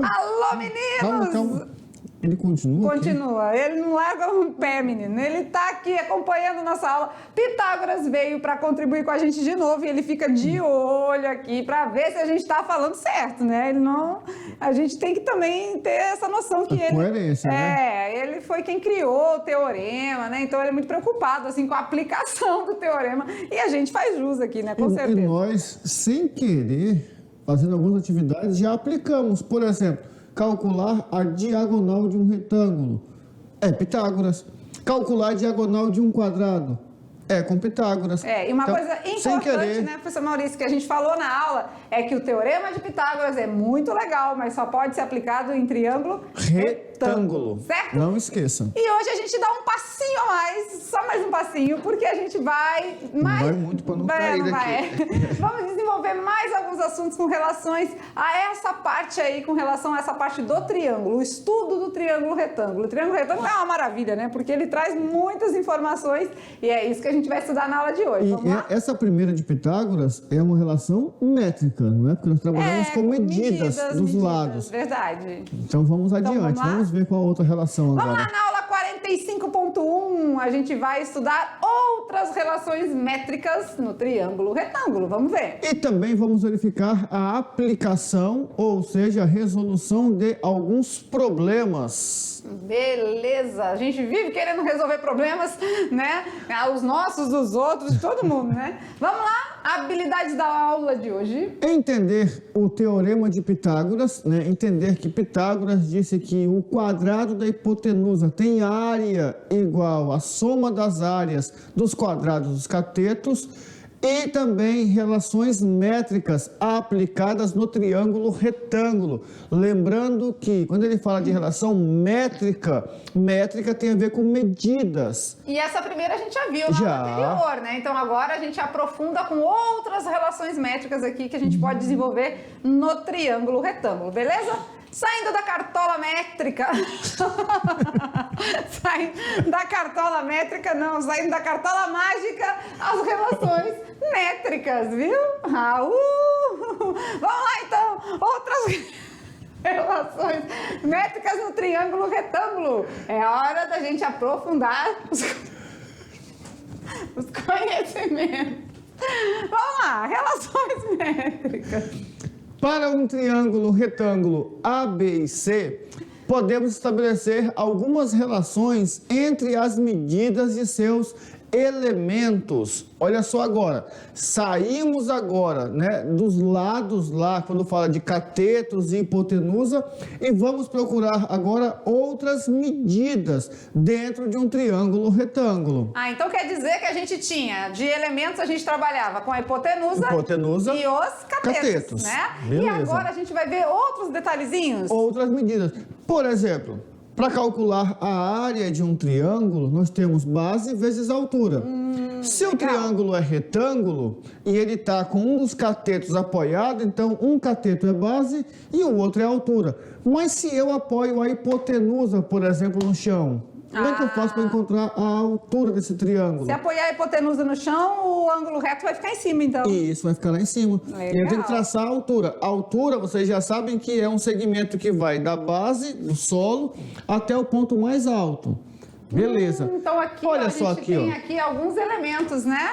Alô, meninos! Calma. Ele continua aqui? Continua. Ele não larga um pé, menino. Ele está aqui acompanhando nossa aula. Pitágoras veio para contribuir com a gente de novo e ele fica de olho aqui para ver se a gente está falando certo, né? Ele não... A gente tem que também ter essa noção que ele... Coerência, né? Ele foi quem criou o teorema, né? Então ele é muito preocupado, assim, com a aplicação do teorema. E a gente faz jus aqui, né? Com certeza. E nós, sem querer, fazendo algumas atividades, já aplicamos. Por exemplo, calcular a diagonal de um retângulo. É Pitágoras. Calcular a diagonal de um quadrado. É com Pitágoras. E uma então, coisa importante, né, professor Maurício, que a gente falou na aula, é que o teorema de Pitágoras é muito legal, mas só pode ser aplicado em triângulo retângulo. Certo? Não esqueçam. E hoje a gente dá um passinho a mais, só mais um passinho, porque a gente vai... Não vai muito para não cair daqui. Vamos desenvolver mais alguns assuntos com relações a essa parte aí, com relação a essa parte do triângulo, o estudo do triângulo retângulo. O triângulo retângulo é uma maravilha, né? Porque ele traz muitas informações e é isso que a gente vai estudar na aula de hoje. Vamos lá? Essa primeira de Pitágoras é uma relação métrica, não é? Porque nós trabalhamos com medidas dos lados. Verdade. Então vamos adiante, vamos ver qual a outra relação agora. Vamos lá na aula 45.1, a gente vai estudar outras relações métricas no triângulo retângulo, vamos ver. E também vamos verificar a aplicação, ou seja, a resolução de alguns problemas. Beleza, a gente vive querendo resolver problemas, né? Os nossos, dos outros, de todo mundo, né? Vamos lá, habilidades da aula de hoje. Entender o teorema de Pitágoras, né? Entender que Pitágoras disse que o quadrado da hipotenusa tem área igual à soma das áreas dos quadrados dos catetos. E também relações métricas aplicadas no triângulo retângulo. Lembrando que quando ele fala de relação métrica, métrica tem a ver com medidas. E essa primeira a gente já viu na aula anterior, né? Então agora a gente aprofunda com outras relações métricas aqui que a gente pode desenvolver no triângulo retângulo, beleza? Saindo da cartola métrica. Saindo da cartola métrica, não. Saindo da cartola mágica, as relações métricas, viu? Vamos lá, então. Outras relações métricas no triângulo retângulo. É hora da gente aprofundar os conhecimentos. Vamos lá, relações métricas. Para um triângulo retângulo A, B e C, podemos estabelecer algumas relações entre as medidas e seus elementos. Olha só agora, saímos agora, né, dos lados lá, quando fala de catetos e hipotenusa, e vamos procurar agora outras medidas dentro de um triângulo retângulo. Então quer dizer que a gente tinha, de elementos a gente trabalhava com a hipotenusa e os catetos, né? Beleza. E agora a gente vai ver outros detalhezinhos. Outras medidas. Por exemplo, para calcular a área de um triângulo, nós temos base vezes altura. Se o triângulo é retângulo e ele está com um dos catetos apoiado, então um cateto é base e o outro é altura. Mas se eu apoio a hipotenusa, por exemplo, no chão, como é que eu faço para encontrar a altura desse triângulo? Se apoiar a hipotenusa no chão, o ângulo reto vai ficar em cima, então. Isso, vai ficar lá em cima. Legal. E eu tenho que traçar a altura. A altura, vocês já sabem que é um segmento que vai da base do solo até o ponto mais alto. Beleza. Então aqui, olha a só gente aqui, tem aqui alguns elementos, né?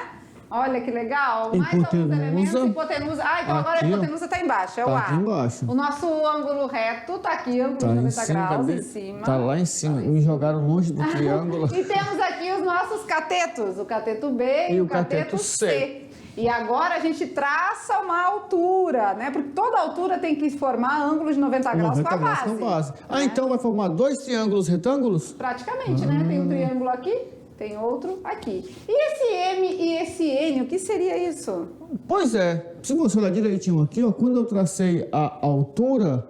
Olha que legal. Mais alguns elementos. Hipotenusa. Então agora a hipotenusa está embaixo, é o A. Aqui embaixo. O nosso ângulo reto está aqui, ângulo de 90 graus em cima. Tá lá em cima. Me jogaram longe do triângulo. E temos aqui os nossos catetos, o cateto B e o cateto C. E agora a gente traça uma altura, né? Porque toda altura tem que formar ângulo de 90 graus com a base. Então vai formar dois triângulos retângulos? Praticamente, né? Tem um triângulo aqui, tem outro aqui. E esse M e esse N, o que seria isso? Pois é, se você olhar direitinho aqui, ó, quando eu tracei a altura,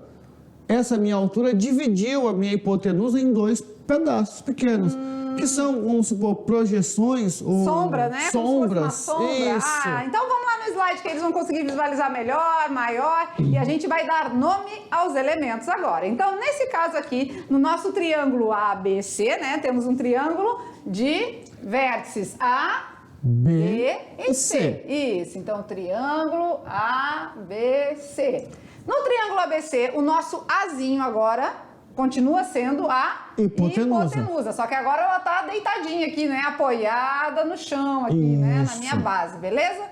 essa minha altura dividiu a minha hipotenusa em dois pedaços pequenos. Que são, vamos supor, projeções ou sombra, né? sombras. Sombra. Isso. Então vamos lá no slide que eles vão conseguir visualizar melhor, maior, e a gente vai dar nome aos elementos agora. Então, nesse caso aqui, no nosso triângulo ABC, né? Temos um triângulo de vértices A, B e C. Isso, então triângulo ABC. No triângulo ABC, o nosso Azinho agora continua sendo a hipotenusa. Só que agora ela tá deitadinha aqui, né? Apoiada no chão aqui, né? Na minha base, beleza?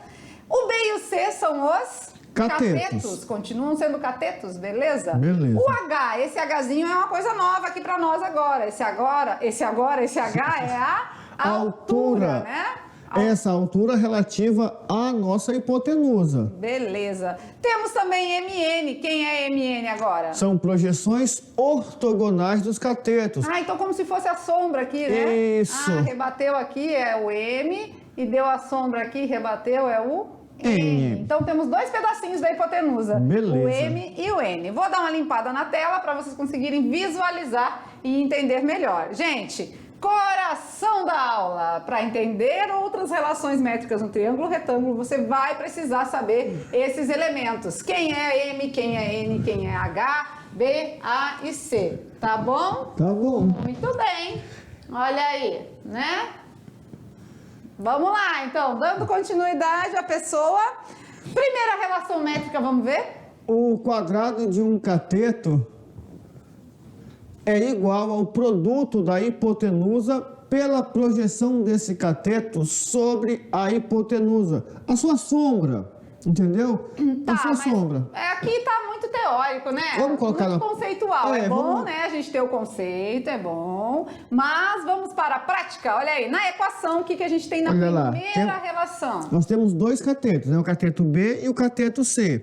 O B e o C são os catetos. Continuam sendo catetos, beleza? Beleza. O H, esse Hzinho é uma coisa nova aqui pra nós agora. Esse H é a altura, né? Essa altura relativa à nossa hipotenusa. Beleza. Temos também MN. Quem é MN agora? São projeções ortogonais dos catetos. Ah, então como se fosse a sombra aqui, né? Isso. Ah, rebateu aqui é o M e deu a sombra aqui, rebateu é o N. Então temos dois pedacinhos da hipotenusa. Beleza. O M e o N. Vou dar uma limpada na tela para vocês conseguirem visualizar e entender melhor. Gente, coração da aula. Para entender outras relações métricas no triângulo retângulo, você vai precisar saber esses elementos. Quem é M, quem é N, quem é H, B, A e C. Tá bom? Tá bom. Muito bem. Olha aí, né? Vamos lá, então. Dando continuidade à pessoa. Primeira relação métrica, vamos ver? O quadrado de um cateto é igual ao produto da hipotenusa pela projeção desse cateto sobre a hipotenusa. A sua sombra, entendeu? Tá, a sua mas sombra. aqui tá muito teórico, né? Vamos colocar muito conceitual. É bom, vamos... né? A gente ter o conceito, é bom. Mas vamos para a prática. Olha aí, na equação, o que a gente tem na primeira relação? Nós temos dois catetos, né? O cateto B e o cateto C.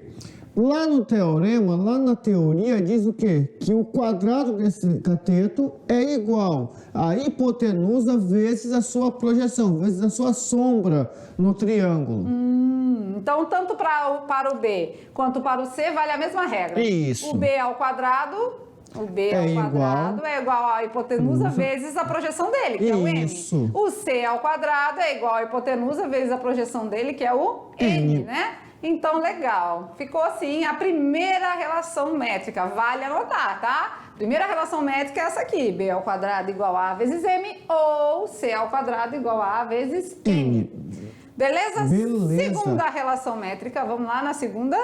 Lá no teorema, lá na teoria, diz o quê? Que o quadrado desse cateto é igual à hipotenusa vezes a sua projeção, vezes a sua sombra no triângulo. Então, tanto para o B quanto para o C, vale a mesma regra. Isso. O B ao quadrado, é igual à hipotenusa vezes a projeção dele, que é o M. Isso. O C ao quadrado é igual à hipotenusa vezes a projeção dele, que é o N, né? Então, legal. Ficou assim a primeira relação métrica. Vale anotar, tá? Primeira relação métrica é essa aqui. B ao quadrado igual a vezes M ou C ao quadrado igual a vezes N. Beleza? Segunda relação métrica. Vamos lá na segunda.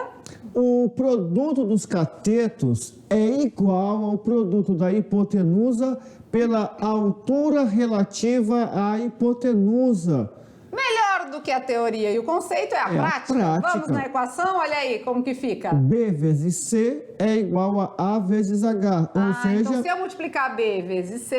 O produto dos catetos é igual ao produto da hipotenusa pela altura relativa à hipotenusa. Melhor do que a teoria e o conceito é a prática. Vamos na equação, olha aí como que fica. B vezes C é igual a vezes H, ou seja... Então se eu multiplicar B vezes C,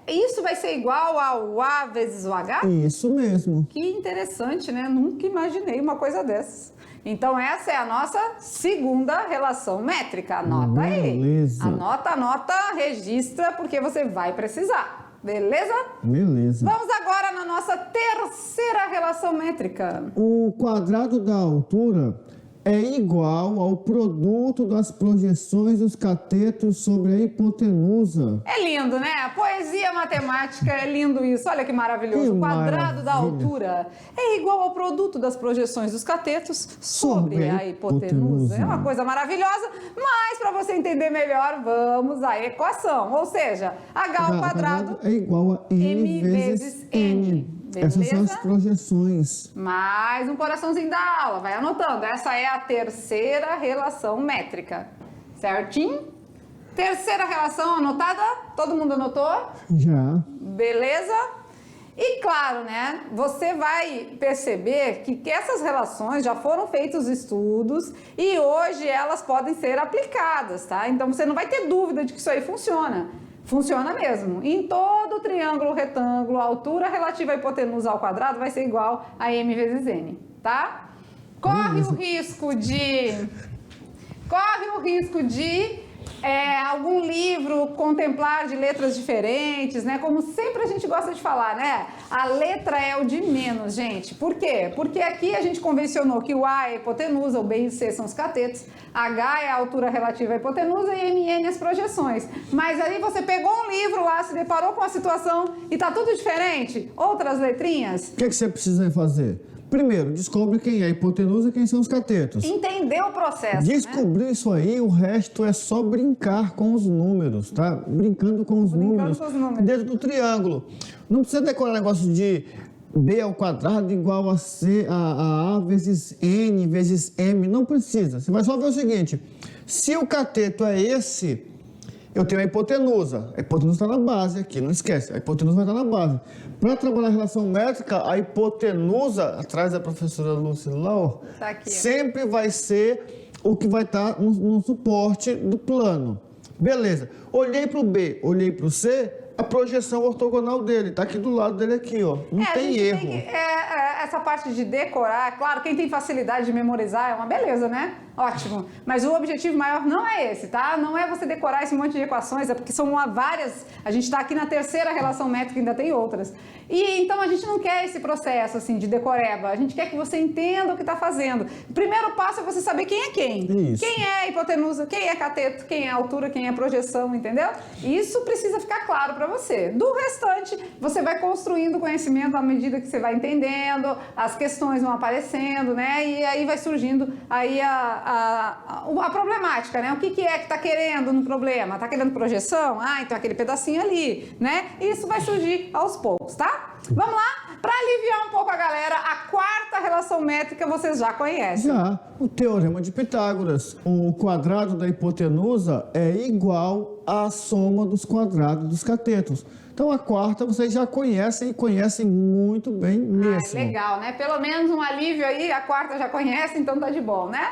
isso vai ser igual ao A vezes o H? Isso mesmo. Que interessante, né? Nunca imaginei uma coisa dessas. Então essa é a nossa segunda relação métrica. Anota aí. Anota, registra, porque você vai precisar. Beleza? Beleza. Vamos agora na nossa terceira relação métrica. O quadrado da altura é igual ao produto das projeções dos catetos sobre a hipotenusa. É lindo, né? Poesia matemática, é lindo isso. Olha que maravilhoso. Que o quadrado da maravilha. altura é igual ao produto das projeções dos catetos sobre a hipotenusa. É uma coisa maravilhosa, mas para você entender melhor, vamos à equação. Ou seja, H ao quadrado é igual a M vezes N. Essas são as projeções. Mais um coraçãozinho da aula, vai anotando. Essa é a terceira relação métrica. Certinho? Terceira relação anotada? Todo mundo anotou? Já. Beleza? E claro, né? Você vai perceber que essas relações já foram feitos estudos e hoje elas podem ser aplicadas, tá? Então você não vai ter dúvida de que isso aí funciona. Funciona mesmo. Em todo triângulo retângulo, a altura relativa à hipotenusa ao quadrado vai ser igual a M vezes N, tá? Corre o risco de algum livro contemplar de letras diferentes, né? Como sempre a gente gosta de falar, né? A letra é o de menos, gente. Por quê? Porque aqui a gente convencionou que o A é a hipotenusa, o B e o C são os catetos, H é a altura relativa à hipotenusa e MN as projeções. Mas aí você pegou um livro lá, se deparou com a situação e tá tudo diferente? Outras letrinhas? O que você precisa fazer? Primeiro, descobre quem é a hipotenusa e quem são os catetos. Entender o processo, Descobrir isso aí, o resto é só brincar com os números, tá? Brincando com os números dentro do triângulo. Não precisa decorar negócio de B ao quadrado igual a C, a vezes N vezes M. Não precisa. Você vai só ver o seguinte. Se o cateto é esse, eu tenho a hipotenusa. A hipotenusa está na base aqui, não esquece. A hipotenusa vai estar na base. Para trabalhar a relação métrica, a hipotenusa, atrás da professora Lucila, Tá aqui, ó. sempre vai ser o que vai estar no suporte do plano. Beleza. Olhei para o B, olhei para o C, a projeção ortogonal dele. Está aqui do lado dele aqui, ó. Não a tem gente erro. essa parte de decorar, claro, quem tem facilidade de memorizar é uma beleza, né? Ótimo. Mas o objetivo maior não é esse, tá? Não é você decorar esse monte de equações, é porque são várias. A gente está aqui na terceira relação métrica, ainda tem outras. E então a gente não quer esse processo assim de decoreba. A gente quer que você entenda o que está fazendo. O primeiro passo é você saber quem é quem. Isso. Quem é a hipotenusa, quem é cateto, quem é a altura, quem é a projeção, entendeu? Isso precisa ficar claro para você. Do restante, você vai construindo conhecimento à medida que você vai entendendo, as questões vão aparecendo, né? E aí vai surgindo aí a problemática, né? O que é que está querendo no problema? Está querendo projeção? Ah, então aquele pedacinho ali, né? Isso vai surgir aos poucos, tá? Vamos lá? Para aliviar um pouco a galera, a quarta relação métrica vocês já conhecem. Já, o teorema de Pitágoras. O quadrado da hipotenusa é igual à soma dos quadrados dos catetos. Então, a quarta vocês já conhecem e conhecem muito bem mesmo. Legal, né? Pelo menos um alívio aí, a quarta já conhece, então tá de bom, né?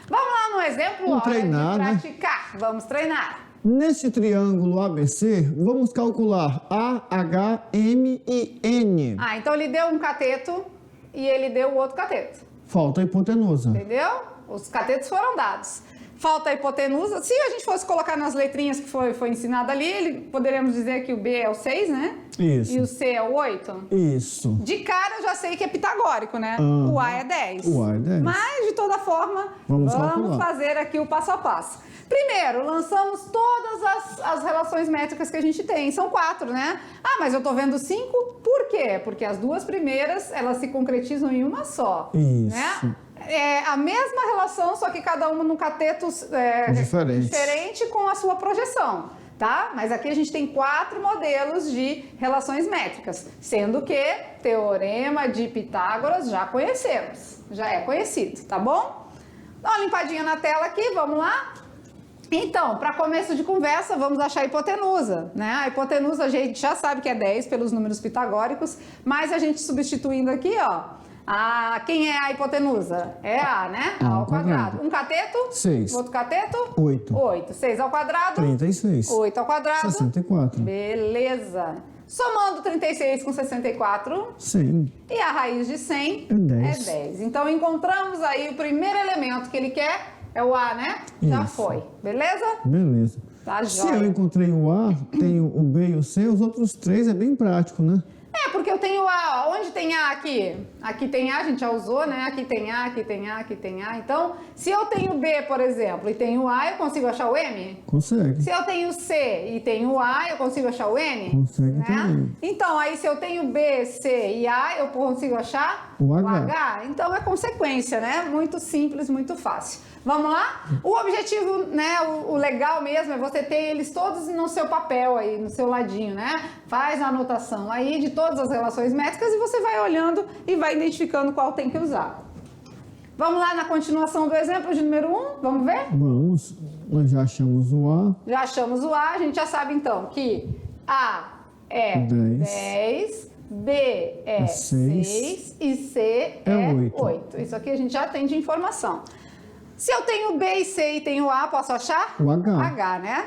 Vamos lá no exemplo, Vamos treinar, de né? praticar. Vamos treinar. Nesse triângulo ABC, vamos calcular A, H, M e N. Ah, então ele deu um cateto e ele deu o outro cateto. Falta a hipotenusa. Entendeu? Os catetos foram dados. Falta a hipotenusa. Se a gente fosse colocar nas letrinhas que foi ensinado ali, poderíamos dizer que o B é o 6, né? Isso. E o C é o 8. Isso. De cara eu já sei que é pitagórico, né? Aham. O A é 10. O A é 10. Mas, de toda forma, Vamos vamos calcular. fazer aqui o passo a passo. Primeiro, lançamos todas as relações métricas que a gente tem. São 4, né? Ah, mas eu tô vendo 5. Por quê? Porque as duas primeiras, elas se concretizam em uma só. Isso. Né? É a mesma relação, só que cada uma num cateto diferente com a sua projeção, tá? Mas aqui a gente tem 4 modelos de relações métricas, sendo que teorema de Pitágoras já conhecemos, já é conhecido, tá bom? Dá uma limpadinha na tela aqui, vamos lá? Então, para começo de conversa, vamos achar a hipotenusa, né? A hipotenusa a gente já sabe que é 10 pelos números pitagóricos, mas a gente substituindo aqui, ó, quem é a hipotenusa? É A, né? A ao quadrado. Um cateto? 6. Outro cateto? 8. 8. 6 ao quadrado? 36. 8 ao quadrado? 64. Beleza. Somando 36 com 64, 100. e a raiz de 100 É 10. é 10. Então, encontramos aí o primeiro elemento que ele quer, é o A, né? Já Isso. foi. Beleza? Beleza. Tá Se jóia. eu encontrei o A, tenho o B e o C, os outros 3 é bem prático, né? Porque eu tenho A, ó. Onde tem A aqui? Aqui tem A, a gente já usou, né? Aqui tem A, aqui tem A, aqui tem A. Então, se eu tenho B, por exemplo, e tenho A, eu consigo achar o M? Consegue. Se eu tenho C e tenho A, eu consigo achar o N? Consegue né? também. Então, aí se eu tenho B, C e A, eu consigo achar O H. Então, é consequência, né? Muito simples, muito fácil. Vamos lá? O objetivo, né, o legal mesmo é você ter eles todos no seu papel aí, no seu ladinho, né? Faz a anotação aí de todas as relações métricas e você vai olhando e vai identificando qual tem que usar. Vamos lá na continuação do exemplo de número 1? Vamos ver? Vamos. Nós já achamos o A. Já achamos o A, a gente já sabe então que A é 10, B é 6 e C é 8. Isso aqui a gente já tem de informação. Se eu tenho B e C e tenho A, posso achar? O H. H, né?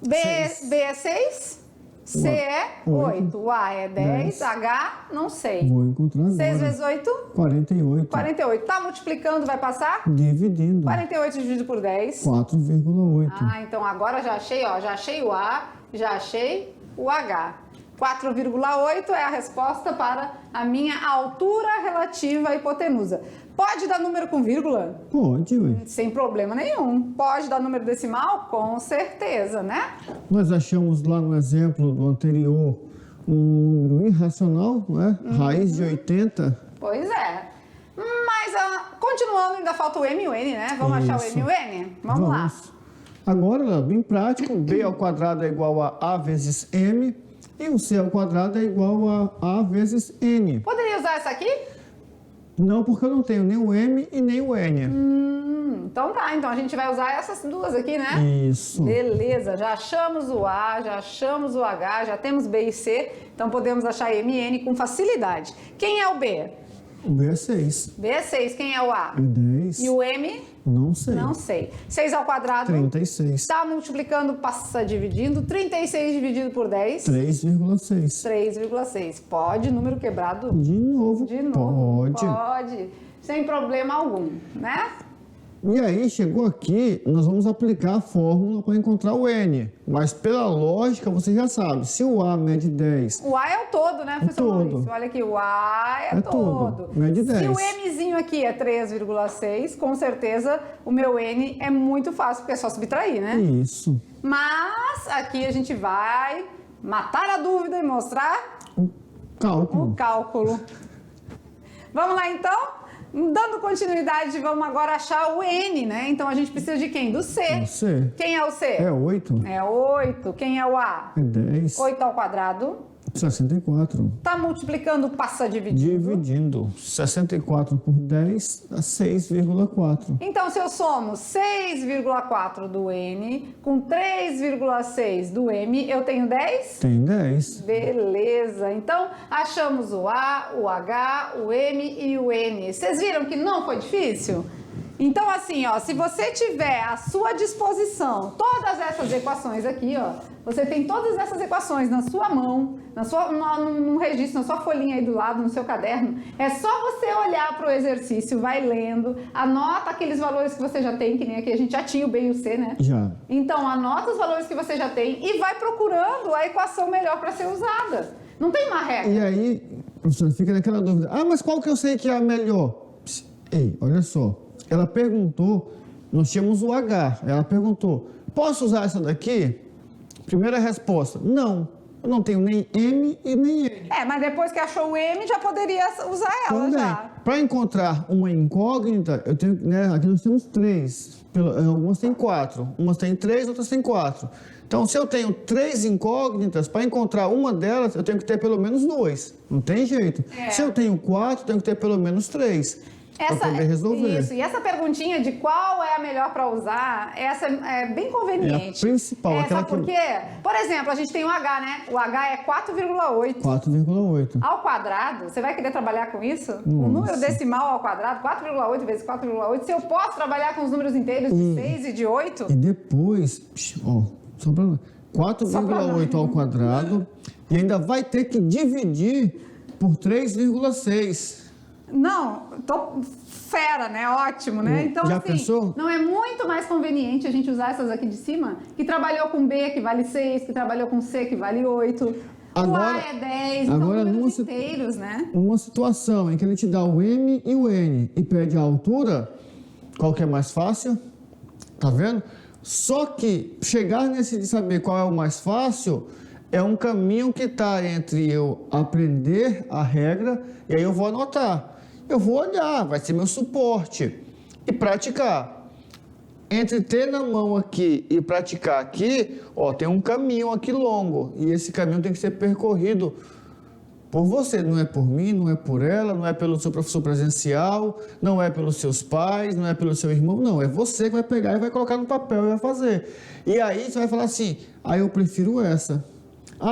B é 6, C é 8, o A é 10, H não sei. Vou encontrar agora. 6 vezes 8? 48. 48. Tá multiplicando, vai passar? Dividindo. 48 dividido por 10. 4,8. Ah, então agora já achei, ó, já achei o A, já achei o H. 4,8 é a resposta para a minha altura relativa à hipotenusa. Pode dar número com vírgula? Pode, ué. Sem problema nenhum. Pode dar número decimal? Com certeza, né? Nós achamos lá no exemplo do anterior um número irracional, não é? Raiz de 80. Pois é. Mas, continuando, ainda falta o M e o N, né? Vamos achar o M e o N? Vamos lá. Agora, bem prático, B ao quadrado é igual a A vezes M. E o C ao quadrado é igual a vezes N. Poderia usar essa aqui? Não, porque eu não tenho nem o M e nem o N. Então tá, então a gente vai usar essas duas aqui, né? Isso. Beleza, já achamos o A, já achamos o H, já temos B e C, então podemos achar M e N com facilidade. Quem é o B? O B é 6. B é 6, quem é o A? É 10. E o M? Não sei. Não sei. 6 ao quadrado? 36. Tá multiplicando, passa dividindo. 36 dividido por 10? 3,6. 3,6. Pode, número quebrado? De novo. De novo. Pode. Pode. Sem problema algum, né? E aí, chegou aqui, nós vamos aplicar a fórmula para encontrar o N. Mas pela lógica, você já sabe, se o A mede 10... O A é o todo, né, professor todo. Maurício? Olha aqui, o A é todo. todo. Mede 10. Se o Mzinho aqui é 3,6, com certeza o meu N é muito fácil, porque é só subtrair, né? Isso. Mas aqui a gente vai matar a dúvida e mostrar Cálculo. o cálculo. Vamos lá, então? Dando continuidade, vamos agora achar o N, né? Então a gente precisa de quem? Do C. Do C. Quem é o C? É 8. É 8. Quem é o A? É 10. 8 ao quadrado. 64. Tá multiplicando, passa dividindo. Dividindo 64 por 10 dá 6,4. Então, se eu somo 6,4 do N com 3,6 do M, eu tenho 10? Tem 10. Beleza. Então, achamos o A, o H, o M e o N. Vocês viram que não foi difícil? Então, assim, ó, se você tiver à sua disposição todas essas equações aqui, ó, você tem todas essas equações na sua mão, num registro, na sua folhinha aí do lado, no seu caderno, é só você olhar para o exercício, vai lendo, anota aqueles valores que você já tem, que nem aqui a gente já tinha o B e o C, né? Já. Então, anota os valores que você já tem e vai procurando a equação melhor para ser usada. Não tem uma regra. E aí, professor, fica naquela dúvida. Ah, mas qual que eu sei que é a melhor? Ei, olha só. Ela perguntou, nós tínhamos o H. Ela perguntou, posso usar essa daqui? Primeira resposta, não. Eu não tenho nem M e nem N. Mas depois que achou o M, já poderia usar ela Também. já. Para encontrar uma incógnita, eu tenho, né, aqui nós temos 3. Algumas têm 4. Umas têm 3, outras têm 4. Então, se eu tenho 3 incógnitas, para encontrar uma delas, eu tenho que ter pelo menos 2. Não tem jeito. Se eu tenho 4, eu tenho que ter pelo menos 3. Para poder resolver. Isso, e essa perguntinha de qual é a melhor para usar, essa é bem conveniente. É a principal. Sabe por quê? Por exemplo, a gente tem o H, né? O H é 4,8. 4,8. Ao quadrado, você vai querer trabalhar com isso? Nossa. O número decimal ao quadrado, 4,8 vezes 4,8. Se eu posso trabalhar com os números inteiros de 6 e de 8... E depois, ó, só para 4,8 ao quadrado, e ainda vai ter que dividir por 3,6. Não, tô fera, né? Ótimo, né? Então, Já assim, pensou? não é muito mais conveniente a gente usar essas aqui de cima? Que trabalhou com B, que vale 6, que trabalhou com C, que vale 8. Agora- o A é 10, então agora números numa inteiros, né? Uma situação em que ele te dá o M e o N e pede a altura, qual que é mais fácil? Tá vendo? Só que chegar nesse de saber qual é o mais fácil é um caminho que está entre eu aprender a regra e aí eu vou anotar. Eu vou olhar, vai ser meu suporte e praticar. Entre ter na mão aqui e praticar aqui, ó, tem um caminho aqui longo e esse caminho tem que ser percorrido por você, não é por mim, não é por ela, não é pelo seu professor presencial, não é pelos seus pais, não é pelo seu irmão, não, é você que vai pegar e vai colocar no papel e vai fazer. E aí você vai falar assim, eu prefiro essa.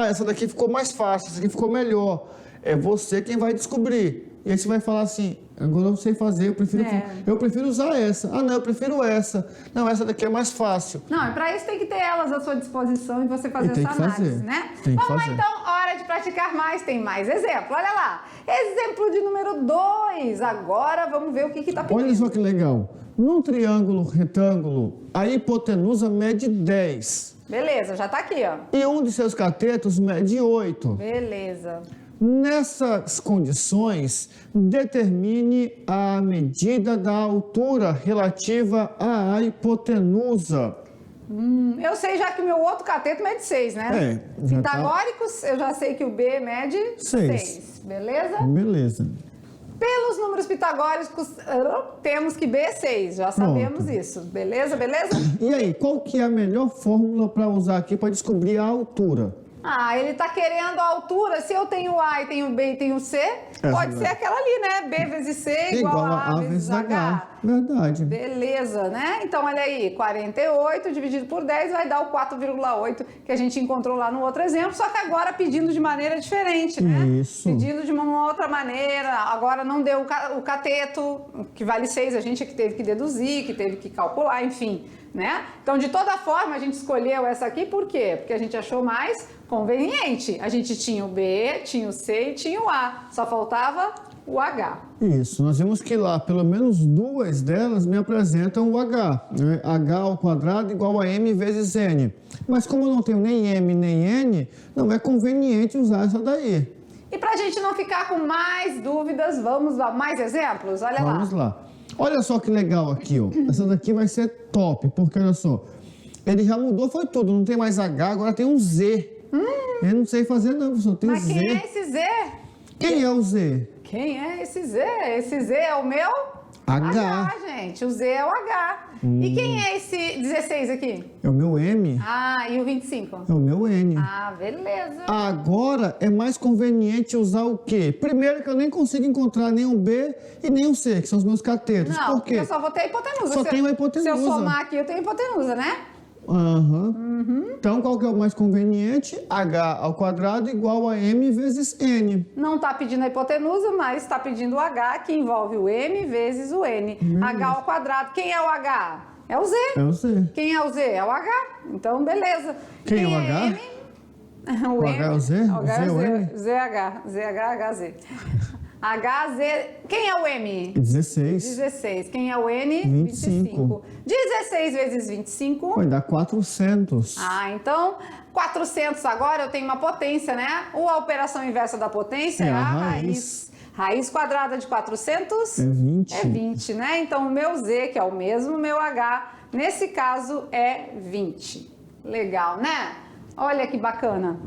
Essa daqui ficou mais fácil, essa aqui ficou melhor. É você quem vai descobrir. E aí você vai falar assim, agora eu não sei fazer, eu prefiro usar essa. Não, eu prefiro essa. Não, essa daqui é mais fácil. Não, e para isso tem que ter elas à sua disposição e você fazer E tem essa que análise, fazer. né? Tem que Vamos lá fazer. então, hora de praticar mais, tem mais exemplo. Olha lá, exemplo de número 2. Agora vamos ver o que está pedindo. Olha só que legal. Num triângulo retângulo, a hipotenusa mede 10. Beleza, já tá aqui, ó. E um de seus catetos mede 8. Beleza. Nessas condições, determine a medida da altura relativa à hipotenusa. Eu sei já que o meu outro cateto mede 6, né? Já tá. Pitagóricos, eu já sei que o B mede 6. 6. Beleza? Beleza. Pelos números pitagóricos, temos que B é 6. Já sabemos isso. Beleza, beleza? E aí, qual que é a melhor fórmula para usar aqui para descobrir a altura? Ah, ele está querendo a altura. Se eu tenho A e tenho B e tenho C, pode ser aquela ali, né? B vezes C igual a A vezes H. Verdade. Beleza, né? Então, olha aí, 48 dividido por 10 vai dar o 4,8 que a gente encontrou lá no outro exemplo, só que agora pedindo de maneira diferente, né? Isso. Pedindo de uma outra maneira. Agora não deu o cateto, que vale 6, a gente é que teve que deduzir, que teve que calcular, enfim, né? Então, de toda forma, a gente escolheu essa aqui, por quê? Porque a gente achou mais conveniente. A gente tinha o B, tinha o C e tinha o A. Só faltava o H. Isso, nós vimos que lá, pelo menos duas delas me apresentam o H. Né? H ao quadrado igual a M vezes N. Mas como eu não tenho nem M nem N, não é conveniente usar essa daí. E para a gente não ficar com mais dúvidas, vamos a mais exemplos? Olha lá. Vamos lá. Olha só que legal aqui, ó. Essa daqui vai ser top, porque olha só. Ele já mudou, foi tudo. Não tem mais H, agora tem um Z. Eu não sei fazer não, professor. Tem Mas Z. quem é esse Z? Quem é o Z? Quem é esse Z? Esse Z é o meu? H. Gente. O Z é o H. E quem é esse 16 aqui? É o meu M. Ah, e o 25? É o meu N. Ah, beleza. Agora é mais conveniente usar o quê? Primeiro que eu nem consigo encontrar nem o B e nem o C, que são os meus catetos. Não, Por quê? eu só vou ter a hipotenusa. Só tenho a hipotenusa. Se eu somar aqui, eu tenho hipotenusa, né? Então, qual que é o mais conveniente? H ao quadrado igual a M vezes N. Não está pedindo a hipotenusa, mas está pedindo o H, que envolve o M vezes o N. H ao quadrado. Quem é o H? É o Z. É o Z. Quem é o Z? É o H. Então, beleza. Quem é o H? M? O H é o Z? O H é o o Z? Z. ZH. ZH, HZ. HZ. Quem é o M? 16. 16. Quem é o N? 25. 16 vezes 25. Vai dar 400. Ah, então 400 agora eu tenho uma potência, né? Ou a operação inversa da potência É é a a raiz. Raiz quadrada de 400 É 20. é 20, né? Então o meu Z, que é o mesmo meu H, nesse caso é 20. Legal, né? Olha que bacana.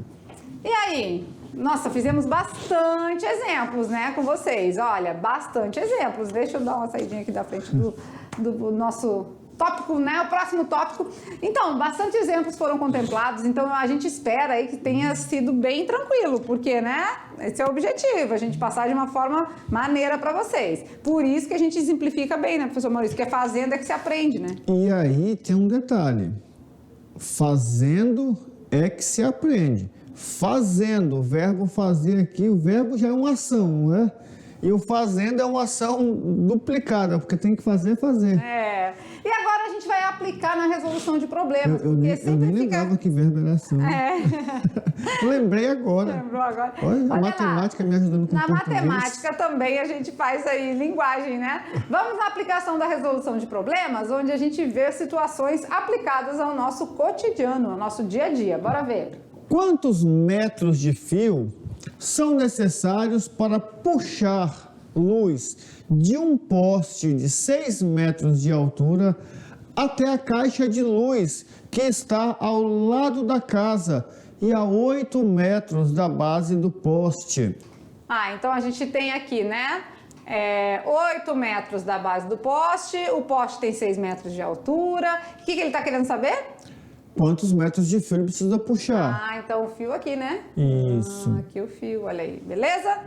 E aí? Nossa, fizemos bastante exemplos, né, com vocês. Olha, bastante exemplos. Deixa eu dar uma saidinha aqui da frente do nosso tópico, né? O próximo tópico. Então, bastante exemplos foram contemplados. Então, a gente espera aí que tenha sido bem tranquilo, porque, né? Esse é o objetivo, a gente passar de uma forma maneira para vocês. Por isso que a gente simplifica bem, né, professor Maurício? Que é fazendo é que se aprende, né? E aí tem um detalhe. Fazendo é que se aprende. Fazendo, o verbo fazer aqui, o verbo já é uma ação, né? E o fazendo é uma ação duplicada, porque tem que fazer. É. E agora a gente vai aplicar na resolução de problemas. Eu nem lembrava que verbo era ação. É. Lembrei agora. Lembrou agora? Olha, a Olha matemática lá. me ajudando com Na português. matemática também a gente faz aí linguagem, né? Vamos na aplicação da resolução de problemas, onde a gente vê situações aplicadas ao nosso cotidiano, ao nosso dia a dia. Bora ver. Quantos metros de fio são necessários para puxar luz de um poste de 6 metros de altura até a caixa de luz que está ao lado da casa e a 8 metros da base do poste? Ah, então a gente tem aqui, né? 8 metros da base do poste, o poste tem 6 metros de altura. O que ele está querendo saber? Quantos metros de fio ele precisa puxar? Ah, então o fio aqui, né? Isso. Aqui o fio, olha aí, beleza?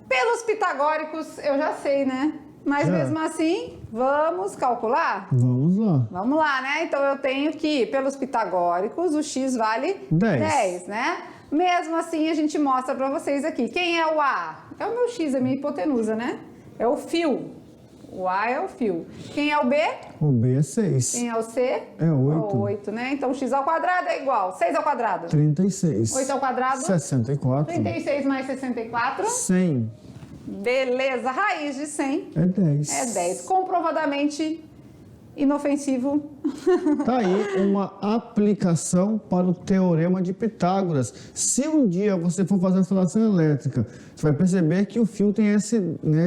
Pelos pitagóricos eu já sei, né? Mas Já. mesmo assim, vamos calcular? Vamos lá. Vamos lá, né? Então eu tenho que, pelos pitagóricos, o x vale 10, né? Mesmo assim, a gente mostra pra vocês aqui. Quem é o A? É o meu x, é a minha hipotenusa, né? É o fio. O A é o fio. Quem é o B? O B é 6. Quem é o C? É 8. 8, né? Então x ao quadrado é igual. 6 ao quadrado? 36. 8 ao quadrado? 64. 36 mais 64? 100. Beleza. Raiz de 100 É 10. é 10. Comprovadamente inofensivo. Tá aí uma aplicação para o Teorema de Pitágoras. Se um dia você for fazer a instalação elétrica, você vai perceber que o fio tem esse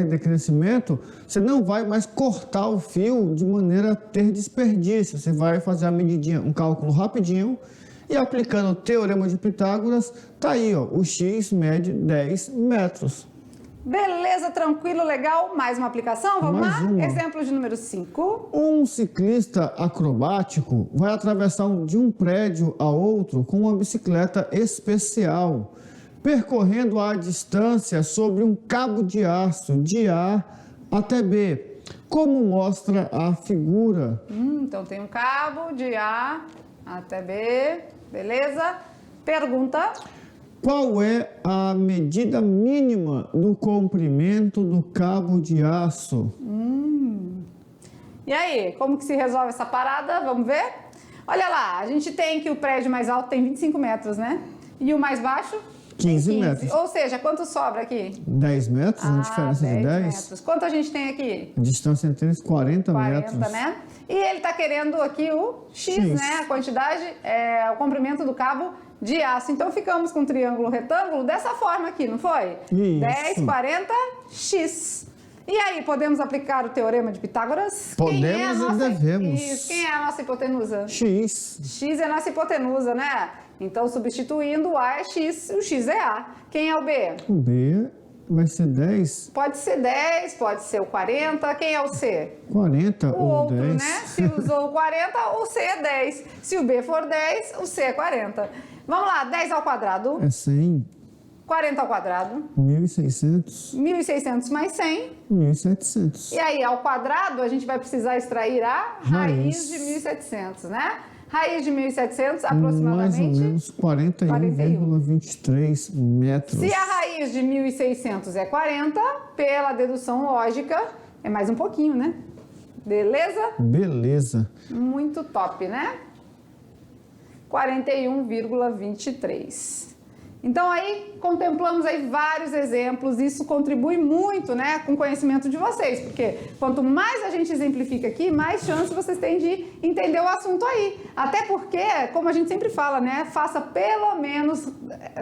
decrescimento, você não vai mais cortar o fio de maneira a ter desperdício. Você vai fazer a medidinha, um cálculo rapidinho, e aplicando o Teorema de Pitágoras, tá aí, ó, o x mede 10 metros. Beleza, tranquilo, legal. Mais uma aplicação? Vamos Mais lá? uma. Exemplo de número 5. Um ciclista acrobático vai atravessar de um prédio a outro com uma bicicleta especial, percorrendo a distância sobre um cabo de aço de A até B, como mostra a figura. Então tem um cabo de A até B, beleza? Pergunta. Qual é a medida mínima do comprimento do cabo de aço? E aí, como que se resolve essa parada? Vamos ver? Olha lá, a gente tem que o prédio mais alto tem 25 metros, né? E o mais baixo? 15 metros. Ou seja, quanto sobra aqui? 10 metros, uma diferença de 10. metros. Quanto a gente tem aqui? A distância entre eles, 40 metros. 40, né? E ele está querendo aqui o X, X. né? A quantidade, o comprimento do cabo de aço. Então, ficamos com um triângulo retângulo dessa forma aqui, não foi? Isso. 10, 40, X. E aí, podemos aplicar o teorema de Pitágoras? Podemos e devemos. Isso. Quem é a nossa hipotenusa? X. X é a nossa hipotenusa, né? Então, substituindo o A é X, o X é A. Quem é o B? O B vai ser 10, Pode ser 10, pode ser o 40. Quem é o C? 40 O ou outro, 10. né? Se usou o 40, o C é 10. Se o B for 10, o C é 40. Vamos lá, 10 ao quadrado, É 100, 40 ao quadrado, 1.600, 1.600 mais 100. 1.700. E aí, ao quadrado, a gente vai precisar extrair a raiz Raiz. de 1.700, né? Raiz de 1.700, Mais ou aproximadamente. menos 41,23 metros. Se a raiz de 1.600 é 40, pela dedução lógica, é mais um pouquinho, né? Beleza? Beleza. Muito top, né? 41,23. Então aí contemplamos aí vários exemplos, isso contribui muito, né, com o conhecimento de vocês, porque quanto mais a gente exemplifica aqui, mais chance vocês têm de entender o assunto aí. Até porque, como a gente sempre fala, né, faça pelo menos,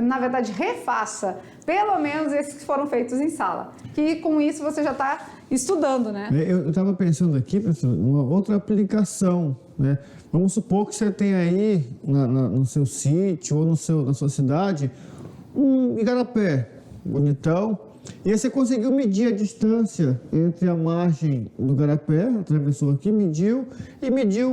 na verdade refaça, pelo menos esses que foram feitos em sala, que com isso você já está estudando, né? Eu estava pensando aqui, professor, uma outra aplicação, né? Vamos supor que você tem aí no seu sítio ou na sua cidade um igarapé bonitão, e aí você conseguiu medir a distância entre a margem do igarapé, atravessou aqui, mediu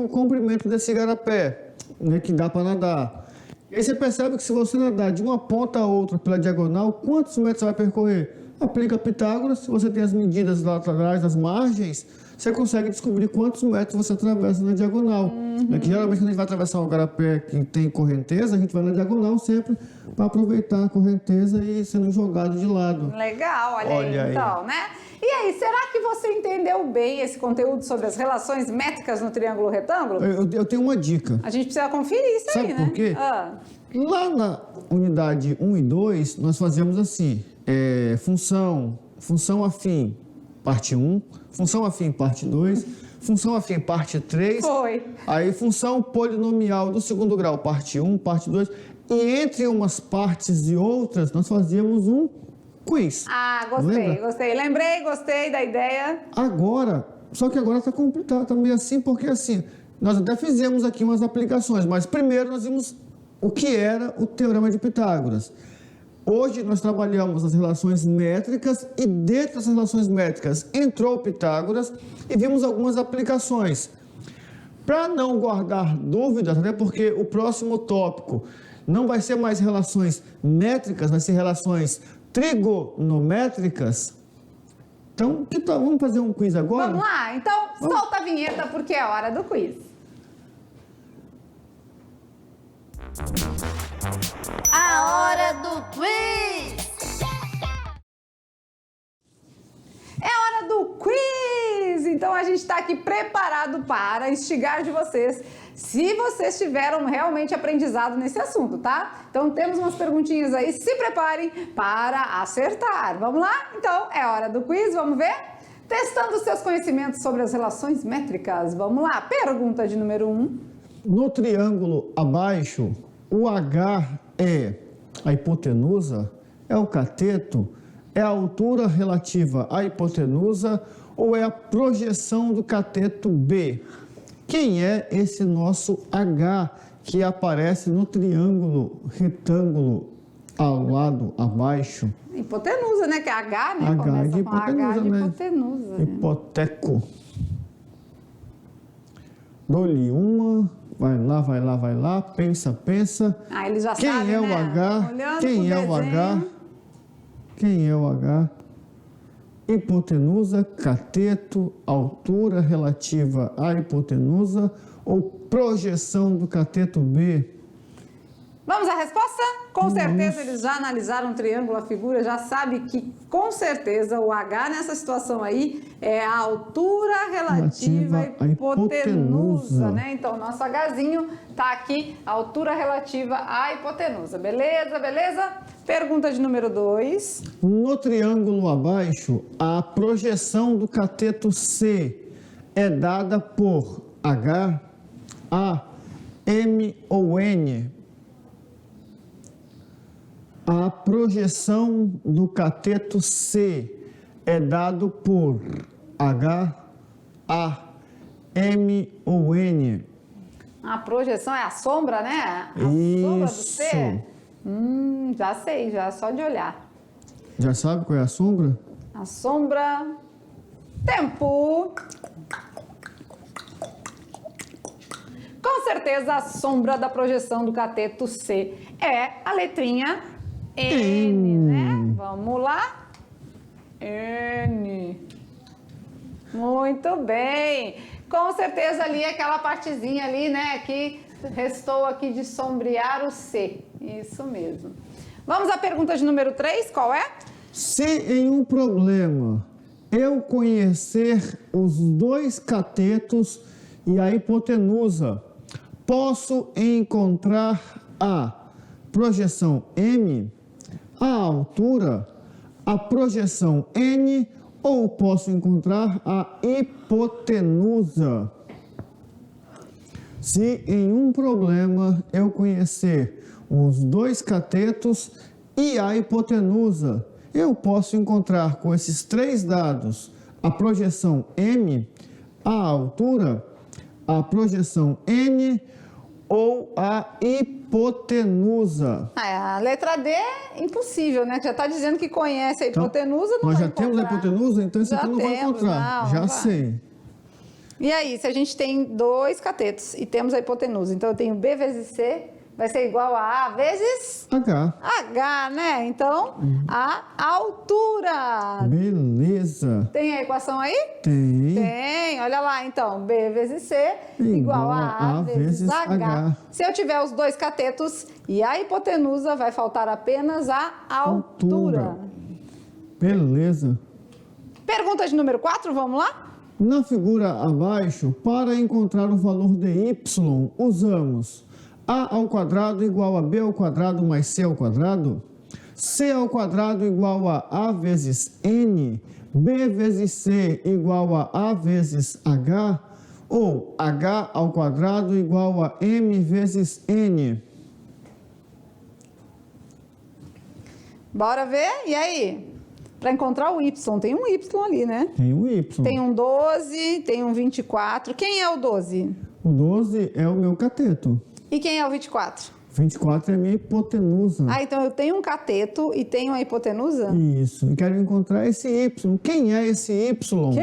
o comprimento desse igarapé, né, que dá para nadar. E aí você percebe que se você nadar de uma ponta a outra pela diagonal, quantos metros você vai percorrer? Aplica Pitágoras, se você tem as medidas lá atrás, as margens, você consegue descobrir quantos metros você atravessa na diagonal. É que geralmente quando a gente vai atravessar um igarapé que tem correnteza, a gente vai na diagonal sempre para aproveitar a correnteza e sendo jogado de lado. Legal, olha Olha aí, aí. então, né? E aí, será que você entendeu bem esse conteúdo sobre as relações métricas no triângulo retângulo? Eu tenho uma dica. A gente precisa conferir isso Sabe aí, né? por quê? Lá na unidade 1 e 2, nós fazemos assim, função afim, parte 1, função afim, parte 2, função afim, parte 3, Foi. aí função polinomial do segundo grau, parte 1, parte 2, e entre umas partes e outras, nós fazíamos um quiz. Ah, gostei, Lembra? gostei. Lembrei, gostei da ideia. Agora, só que agora está complicado, tá meio assim, porque assim, nós até fizemos aqui umas aplicações, mas primeiro nós vimos o que era o Teorema de Pitágoras. Hoje nós trabalhamos as relações métricas e dentro das relações métricas entrou o Pitágoras e vimos algumas aplicações. Para não guardar dúvidas, até porque o próximo tópico não vai ser mais relações métricas, vai ser relações trigonométricas. Então, que tal? Vamos fazer um quiz agora? Vamos lá? Então, solta a vinheta porque é hora do quiz. A hora do quiz! É hora do quiz! Então a gente está aqui preparado para instigar de vocês, se vocês tiveram realmente aprendizado nesse assunto, tá? Então temos umas perguntinhas aí, se preparem para acertar. Vamos lá? Então é hora do quiz, vamos ver? Testando seus conhecimentos sobre as relações métricas. Vamos lá, pergunta de número 1. No triângulo abaixo, o H é a hipotenusa, é o cateto, é a altura relativa à hipotenusa ou é a projeção do cateto B? Quem é esse nosso H que aparece no triângulo retângulo ao lado abaixo. Hipotenusa, né? Que é H, né? H Começa de com H hipotenusa, de né? hipotenusa. Né? Hipoteco. Dou-lhe uma, vai lá, pensa. Ah, ele já Quem sabe, é né? o H? Olhando Quem pro é o H? desenho. Quem é o H? Hipotenusa, cateto, altura relativa à hipotenusa ou projeção do cateto B? Vamos à resposta? Com certeza eles já analisaram o triângulo, a figura, já sabe que com certeza o H nessa situação aí é a altura relativa à hipotenusa, né? Então o nosso Hzinho tá aqui, a altura relativa à hipotenusa. Beleza? Pergunta de número 2. No triângulo abaixo, a projeção do cateto C é dada por H, A, M ou N? A projeção do cateto C é dado por H, A, M ou N? A projeção é a sombra, né? A sombra do C? Já sei, já só de olhar. Já sabe qual é a sombra? A sombra... Tempo! Com certeza a sombra da projeção do cateto C é a letrinha N, né? Vamos lá. N. Muito bem. Com certeza ali aquela partezinha ali, né? Que restou aqui de sombrear o C. Isso mesmo. Vamos à pergunta de número 3, qual é? Se em um problema eu conhecer os dois catetos e a hipotenusa, posso encontrar a projeção M, a altura, a projeção N ou posso encontrar a hipotenusa? Se em um problema eu conhecer os dois catetos e a hipotenusa, eu posso encontrar com esses três dados a projeção M, a altura, a projeção N ou a hipotenusa. A letra D é impossível, né? Já está dizendo que conhece a hipotenusa, não nós vai já temos a encontrar. hipotenusa, então isso Já aqui não vai temos, encontrar. não, Já vai. sei. E aí, se a gente tem dois catetos e temos a hipotenusa, então eu tenho B vezes C, vai ser igual a A vezes H. H, né? Então, a altura. Beleza. Tem a equação aí? Tem. Tem, olha lá, então, B vezes C igual a A vezes H. Se eu tiver os dois catetos e a hipotenusa, vai faltar apenas a altura. Beleza. Pergunta de número 4, vamos lá? Na figura abaixo, para encontrar o valor de y, usamos a ao quadrado igual a b ao quadrado mais c ao quadrado, c ao quadrado igual a vezes n, b vezes c igual a vezes h, ou h ao quadrado igual a m vezes n. Bora ver? E aí? Para encontrar o y, tem um y ali, né? Tem o y. Tem um 12, tem um 24. Quem é o 12? O 12 é o meu cateto. E quem é o 24? 24 é a minha hipotenusa. Ah, então eu tenho um cateto e tenho a hipotenusa? Isso. E quero encontrar esse y. Quem é esse y?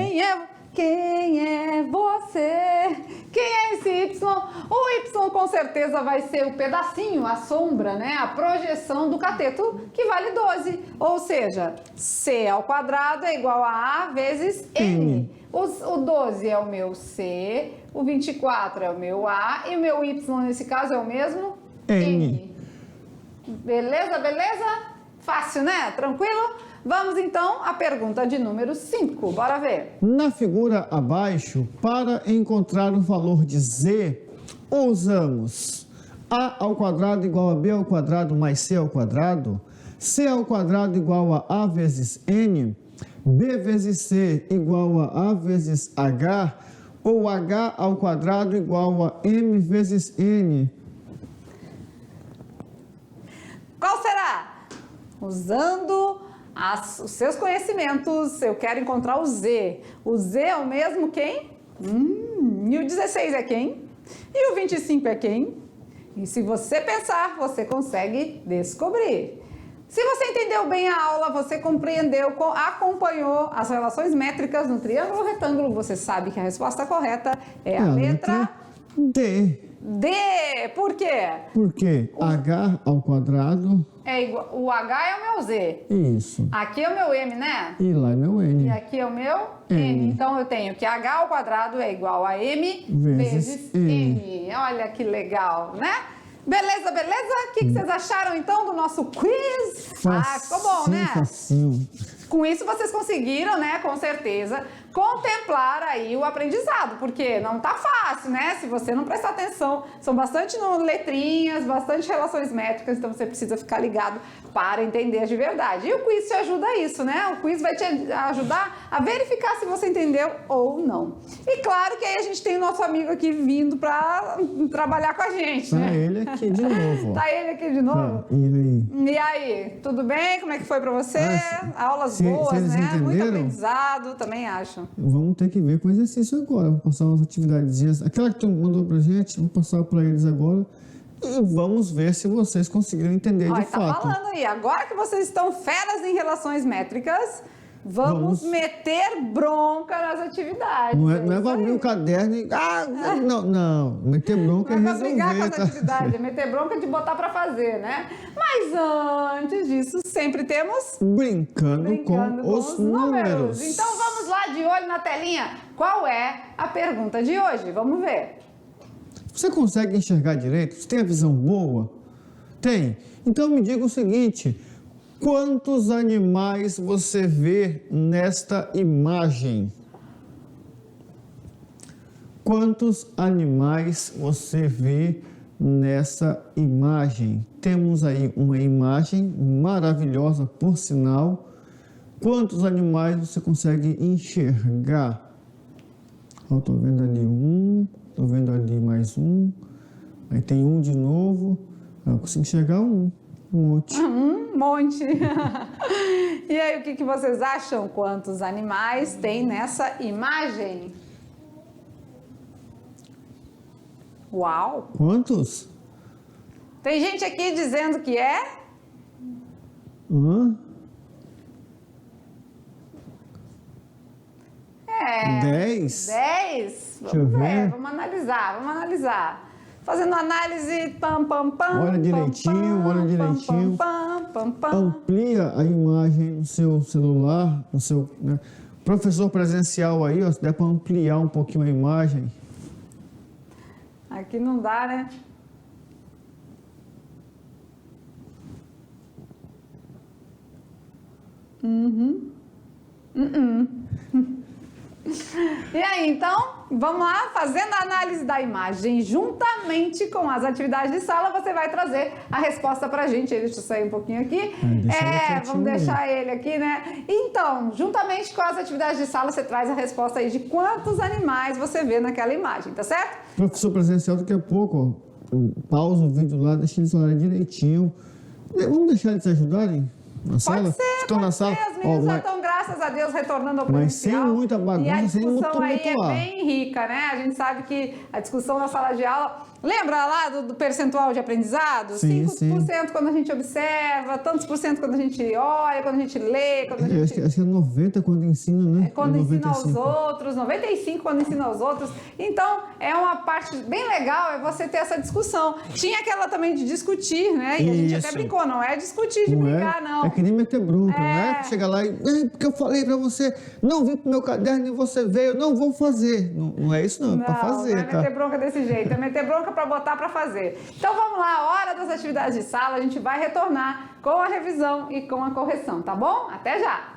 Quem é você? Quem é esse y? O y com certeza vai ser o pedacinho, a sombra, né? A projeção do cateto, que vale 12. Ou seja, c ao quadrado é igual a vezes n. O 12 é o meu c, o 24 é o meu a e o meu y nesse caso é o mesmo N. Beleza? Fácil, né? Tranquilo? Vamos então à pergunta de número 5. Bora ver. Na figura abaixo, para encontrar o valor de z, usamos a ao quadrado igual a b ao quadrado mais c ao quadrado, c ao quadrado igual a vezes n, b vezes c igual a vezes h, ou h ao quadrado igual a m vezes n. Qual será? Usando os seus conhecimentos, eu quero encontrar o Z. O Z é o mesmo quem? E o 16 é quem? E o 25 é quem? E se você pensar, você consegue descobrir. Se você entendeu bem a aula, você compreendeu, acompanhou as relações métricas no triângulo retângulo, você sabe que a resposta correta é a letra D. D. Por quê? Porque H ao quadrado. É igual, o H é o meu Z. Isso. Aqui é o meu M, né? E lá é meu N. E aqui é o meu N. Então eu tenho que H ao quadrado é igual a M vezes N. Olha que legal, né? Beleza, beleza? O que vocês acharam então do nosso quiz? Ficou bom, né? Facinho. Com isso vocês conseguiram, né, com certeza, contemplar aí o aprendizado, porque não tá fácil, né, se você não prestar atenção. São bastante letrinhas, bastante relações métricas, então você precisa ficar ligado para entender de verdade. E o quiz te ajuda a isso, né? O quiz vai te ajudar a verificar se você entendeu ou não. E claro que aí a gente tem o nosso amigo aqui vindo para trabalhar com a gente, Tá né? ele aqui de novo. ó. Tá ele aqui de novo? E aí? E aí, tudo bem? Como é que foi pra você? Aulas se boas, eles né? Muito entenderam? aprendizado, também acho. Vamos ter que ver com o exercício agora. Vou passar umas atividadezinhas. Aquela que tu mandou pra gente, vou passar para eles agora. E vamos ver se vocês conseguiram entender Olha, de tá fato. falando aí, agora que vocês estão feras em relações métricas, vamos meter bronca nas atividades. Não é isso para abrir aí. o caderno e... não. Meter bronca Não é é pra brigar com resolver, as tá? atividades, é meter bronca de botar pra fazer, né? Mas antes disso, sempre temos... Brincando com os números. Então vamos lá, de olho na telinha. Qual é a pergunta de hoje? Vamos ver. Você consegue enxergar direito? Você tem a visão boa? Tem. Então me diga o seguinte: quantos animais você vê nesta imagem? Quantos animais você vê nessa imagem? Temos aí uma imagem maravilhosa, por sinal. Quantos animais você consegue enxergar? Estou vendo ali um, estou vendo ali mais um, aí tem um de novo. Eu consigo enxergar um monte. Um monte. E aí, o que vocês acham? Quantos animais tem nessa imagem? Uau! Quantos? Tem gente aqui dizendo que é... Hã? 10? 10? Deixa eu Vamos ver. vamos analisar. Fazendo análise, pam, pam, pam. Olha direitinho, olha direitinho. Pam. Amplia a imagem no seu celular, no seu, né? Professor presencial aí, ó, se der para ampliar um pouquinho a imagem. Aqui não dá, né? E aí, então, vamos lá, fazendo a análise da imagem juntamente com as atividades de sala, você vai trazer a resposta pra gente. Deixa eu sair um pouquinho aqui. Deixa ele quietinho Vamos aí. deixar ele aqui, né? Então, juntamente com as atividades de sala, você traz a resposta aí de quantos animais você vê naquela imagem, tá certo? Professor presencial, daqui a pouco, ó, pausa o vídeo lá, deixa eles falarem direitinho. Vamos deixar eles ajudarem na sala? Pode ser, Estão na sala? Os meninos Ó, já mas- estão, graças a Deus, retornando ao Mas sem presencial. muita bagunça, e a sem muito discussão aí é tumultuar. bem rica, né? A gente sabe que a discussão na sala de aula... Lembra lá do percentual de aprendizado? Sim, 5% quando a gente observa, tantos por cento quando a gente olha, quando a gente lê, quando a Eu gente... acho que é 90 quando ensina, né? Quando É ensina aos 95. outros, 95 quando ensina aos outros. Então, é uma parte bem legal, é você ter essa discussão. Tinha aquela também de discutir, né? E a gente até Isso. brincou, não é discutir de Não brincar, não. É que nem meter bronca, não É. é? Chegar lá e... porque eu falei pra você, não vi pro meu caderno e você veio, não vou fazer. Não é isso não, é pra fazer, não é tá? meter bronca desse jeito, é meter bronca pra botar pra fazer. Então vamos lá, hora das atividades de sala, a gente vai retornar com a revisão e com a correção, tá bom? Até já!